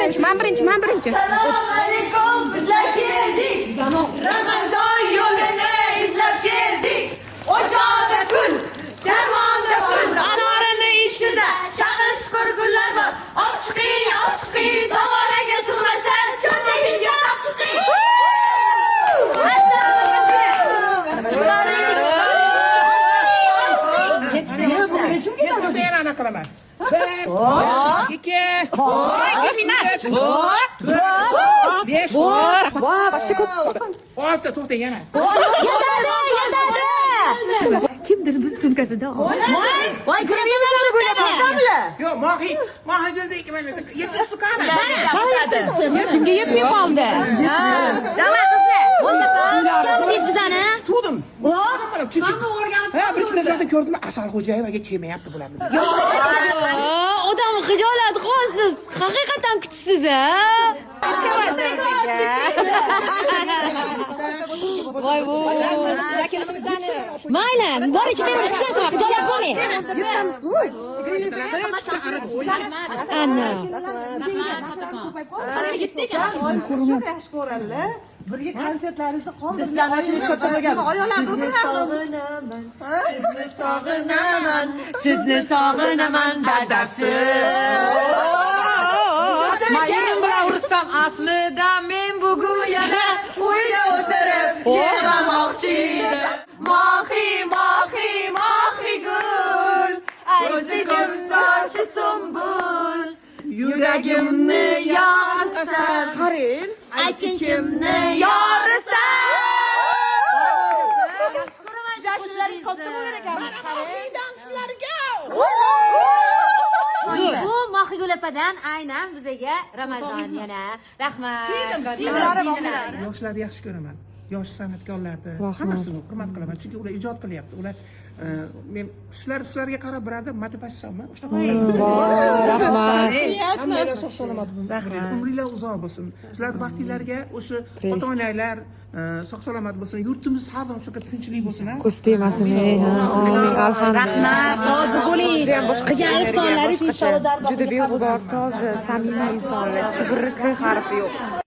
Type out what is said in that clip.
men birinchi. Assalomu alaykum, bizlar keldik. Ramazon yo'lini izlab keldik. O'choqda kun, karvonda pul, anorini ichida shaqir-shuqur gullar bor. Ochiqing, tog'oraga sig'masa, cho'ntagingizga ochiqing. Sen ana qilaman. 1, 2, 5, 6 to'xtang yana. Kimdir bu sumkasida? Voy, ko'ravermaslar bularni. Yo'q, mohiylarda 7 qani? Kimga yetmay qoldi? Davay qizlar. O'zingiz bizani. Tutdim. Ha, bir kilogrammda ko'rdim, Asalxo'jayevaga kelmayapti bularni. Odam xijolat qilasiz. Haqiqatan kuchsiz, ha? Voy. Mayli, bor ichib berib ishlaysan, xijolat qilmang. Ana. Yaxshi ko'radilar. Birga konsertlaringizni qoldirib, sizlar mashinani ko'targan. Ayollarni o'tirardim. Sizni sog'inaman dadasi. Men bilan urussam aslida men bugun yana uyda o'tirib Yig'lamoqchi edim. Mohi gul. Aytgim sochi sumbul. Yuragimni yorsan. Qarin. Ayting Kimni yorasan? Yaxshi ko'raman. Qo'shiqlaringiz katta bo'lar ekan. Bu Mohigul opadan aynan bizaga Ramazon yana. Rahmat. Yoshlarni yaxshi ko'raman. Yosh san'atkorlarni hammasini hurmat qilaman, chunki ular ijod qilyapti. Ular men sizlarga qarab birada motivatsiyaman. rahmat. Hammalar sog' salomat bo'lsin. Umringlar uzoq bo'lsin. Sizlar baxtinglarga o'sha ota-onalar sog' salomat bo'lsin. Yurtimiz har doim shunaqa tinchlik bo'lsin. Ko'z tegmasin. Amin. Alhamdulillah. Rozi bo'ling. Boshqa insonlar juda beg'ubor, toza, samimiy insonlar. Kibrli harfi yo'q.